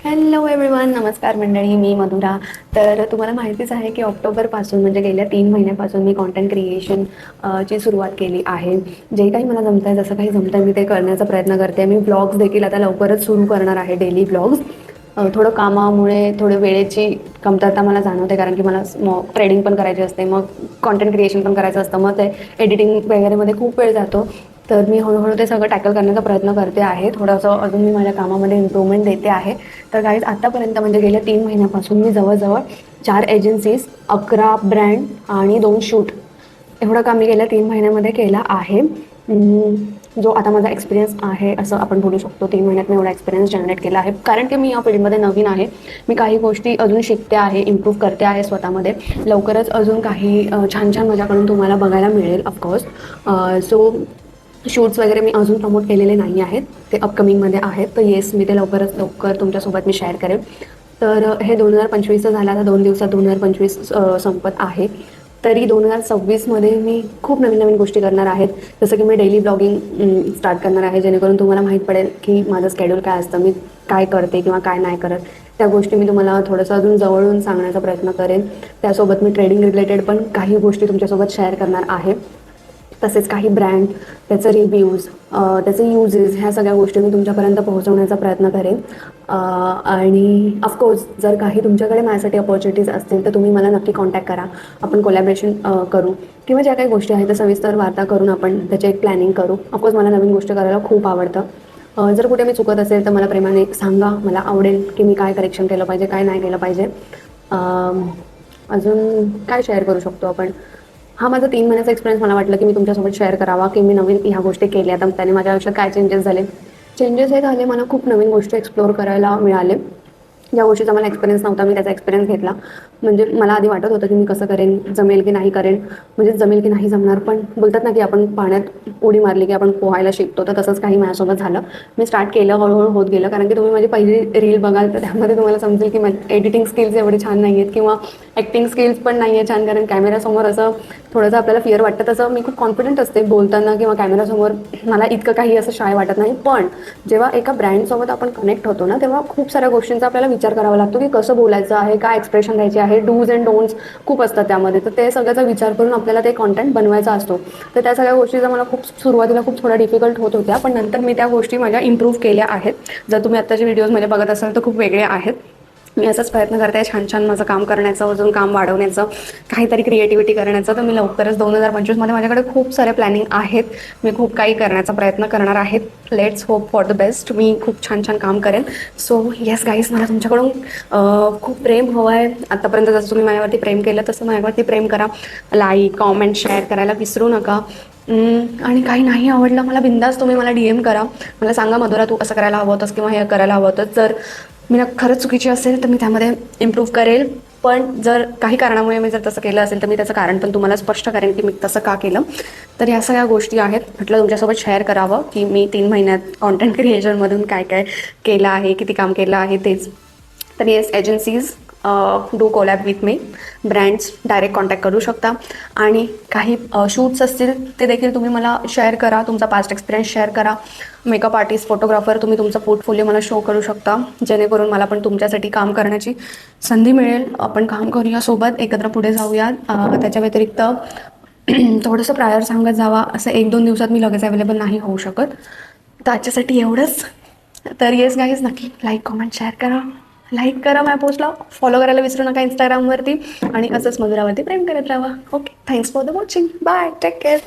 Hello everyone, नमस्कार मंडळी. मी मधुरा. तर तुम्हाला माहितीच आहे की ऑक्टोबरपासून म्हणजे गेल्या 3 महिन्यापासून मी कॉन्टेंट क्रिएशन ची सुरुवात केली आहे. जे काही मला जमतं आहे, जसं काही जमतं आहे मी ते करण्याचा प्रयत्न करते. मी ब्लॉग्स देखील आता लवकरच सुरू करणार आहे, डेली ब्लॉग्स. थोडं कामामुळे थोडं वेळेची कमतरता मला जाणवते, कारण की मला ट्रेडिंग पण करायची असते, मग कॉन्टेंट क्रिएशन पण करायचं असतं, मग ते एडिटिंग वगैरेमध्ये खूप वेळ जातो. तर मी हळूहळू ते सगळं टॅकल करण्याचा प्रयत्न करते आहे. थोडंसं अजून मी माझ्या कामामध्ये इम्प्रूव्हमेंट देते आहे. तर गाईज, आत्तापर्यंत म्हणजे गेल्या 3 महिन्यापासून मी जवळजवळ 4 एजन्सीज, 11 ब्रँड आणि 2 शूट एवढं काम मी गेल्या 3 महिन्यामध्ये केलं आहे. जो आता माझा एक्सपिरियन्स आहे असं आपण बोलू शकतो. 3 महिन्यात मी एवढा एक्सपिरियन्स जनरेट केला आहे, कारण की मी या फील्डमध्ये नवीन आहे. मी काही गोष्टी अजून शिकते आहे, इम्प्रूव्ह करते आहे स्वतःमध्ये. लवकरच अजून काही छान छान माझ्याकडून तुम्हाला बघायला मिळेल ऑफकोर्स. सो शूट्स वगैरे मी अजून प्रमोट केलेले नाही आहेत, ते अपकमिंगमध्ये आहेत. तर येस, मी ते लवकरच लवकर तुमच्यासोबत मी शेअर करेन. तर हे 2025चं झालं. आता 2 दिवसात 2025 संपत आहे. तरी 2026मध्ये मी खूप नवीन नवीन गोष्टी करणार आहेत. जसं की मी डेली ब्लॉगिंग स्टार्ट करणार आहे, जेणेकरून तुम्हाला माहीत पडेल की माझं स्केड्यूल काय असतं, मी काय करते किंवा काय नाही करत. त्या गोष्टी मी तुम्हाला थोडंसं अजून जवळून सांगण्याचा प्रयत्न करेन. त्यासोबत मी ट्रेडिंग रिलेटेड पण काही गोष्टी तुमच्यासोबत शेअर करणार आहे. तसेच काही ब्रँड, त्याचे रिव्ह्यूज, त्याचे युजेस, ह्या सगळ्या गोष्टी मी तुमच्यापर्यंत पोहोचवण्याचा प्रयत्न करेन. आणि ऑफकोर्स जर काही तुमच्याकडे माझ्यासाठी अपॉर्च्युनिटीज असतील तर तुम्ही मला नक्की कॉन्टॅक्ट करा. आपण कोलॅबरेशन करू, किंवा ज्या काही गोष्टी आहेत त्या सविस्तर वार्ता करून आपण त्याचे एक प्लॅनिंग करू. ऑफकोर्स मला नवीन गोष्टी करायला खूप आवडतं. जर कुठे मी चुकत असेल तर मला प्रेमाने सांगा. मला आवडेल की मी काय करेक्शन केलं पाहिजे, काय नाही केलं पाहिजे. अजून काय शेअर करू शकतो आपण. हा माझा 3 महिन्याचा एक्सपिरियन्स मला वाटलं की मी तुमच्यासोबत शेअर करावा, की मी नवीन ह्या गोष्टी केल्या तर त्याने माझ्या आयुष्यात काय चेंजेस झाले. चेंजेस हे झाले, मला खूप नवीन गोष्टी एक्सप्लोअर करायला मिळाले. ज्या गोष्टीचा मला एक्सपिरियन्स नव्हता, मी त्याचा एक्सपिरियन्स घेतला. म्हणजे मला आधी वाटत होतं की मी कसं करेन, जमेल की नाही करेन, म्हणजे जमेल की नाही जमणार. पण बोलतात ना की आपण पाण्यात उडी मारली की आपण पोहायला शिकतो, तर तसंच काही माझ्यासोबत झालं. मी स्टार्ट केलं, हळूहळू होत गेलं. कारण की तुम्ही माझी पहिली रील बघाल तर त्यामध्ये तुम्हाला समजेल की माझी एडिटिंग स्किल्स एवढे छान नाही आहेत, किंवा ॲक्टिंग स्किल्स पण नाही आहे छान. कारण कॅमेऱ्यासमोर असं थोडंसं आपल्याला फिअर वाटतं. तसं मी खूप कॉन्फिडंट असते बोलताना किंवा कॅमेरासमोर, मला इतकं काही असं शाय वाटत नाही. पण जेव्हा एका ब्रँडसोबत आपण कनेक्ट होतो ना, तेव्हा खूप साऱ्या गोष्टींचा आपल्याला विचार करावा लागतो की कसं बोलायचं आहे, काय एक्सप्रेशन द्यायचे आहे, डूज अँड डोंट्स खूप असतात त्यामध्ये. तर ते सगळ्याचा विचार करून आपल्याला ते कॉन्टेंट बनवायचा असतो. तर त्या सगळ्या गोष्टीचा मला खूप सुरुवातीला खूप थोड्या डिफिकल्ट होत होत्या, पण नंतर मी त्या गोष्टी माझ्या इम्प्रूव्ह केल्या आहेत. जर तुम्ही आत्ताच्या व्हिडिओजमध्ये बघत असाल तर खूप वेगळे आहेत. मी असाच प्रयत्न करते आहे छान छान माझं काम करण्याचं, अजून काम वाढवण्याचं, काहीतरी क्रिएटिव्हिटी करण्याचं. तर मी लवकरच 2025मध्ये माझ्याकडे खूप सारे प्लॅनिंग आहेत. मी खूप काही करण्याचा प्रयत्न करणार आहे. Let's hope for the best. मी खूप छान छान काम करेन. सो येस गाईज, मला तुमच्याकडून खूप प्रेम हवं आहे. आत्तापर्यंत जसं तुम्ही माझ्यावरती प्रेम केलं तसं माझ्यावरती प्रेम करा. लाईक, कॉमेंट, शेअर करायला विसरू नका. आणि काही नाही आवडलं मला बिंदास तुम्ही मला DM करा. मला सांगा, मधुरा तू असं करायला हवं होतंस किंवा हे करायला हवं होतं. जर मी खरंच चुकीची असेल तर मी त्यामध्ये इम्प्रूव्ह करेल. पण जर काही कारणामुळे मी जर तसं केलं असेल तर मी त्याचं कारण पण तुम्हाला स्पष्ट करेन की मी तसं का केलं. तर या सगळ्या गोष्टी आहेत, म्हटलं तुमच्यासोबत शेअर करावं की मी 3 महिन्यात कॉन्टेंट क्रिएशनमधून काय काय केलं आहे, किती काम केलं आहे तेच. तर yes, agencies do collab with me. Brands direct contact करू शकता. आणि काही शूट्स असतील ते देखील तुम्ही मला शेअर करा. तुमचा पास्ट एक्सपिरियन्स शेअर करा. मेकअप आर्टिस्ट, फोटोग्राफर, तुम्ही तुमचा पोर्टफोलिओ मला शो करू शकता, जेणेकरून मला पण तुमच्यासाठी काम करण्याची संधी मिळेल. आपण काम करूया सोबत, एकत्र पुढे जाऊया. त्याच्या व्यतिरिक्त थोडंसं प्रायर सांगत जावा. असं 1-2 दिवसात मी लगेच अवेलेबल नाही होऊ शकत. तर आजच्यासाठी एवढंच. तर येस गाईज, नक्की लाईक, कॉमेंट, शेअर करा. लाईक करा माझ्या पोस्टला, फॉलो करायला विसरू नका इंस्टाग्रामवरती. आणि असंच मधुरावरती प्रेम करत राहा. Okay, thanks for the watching. Bye, take care.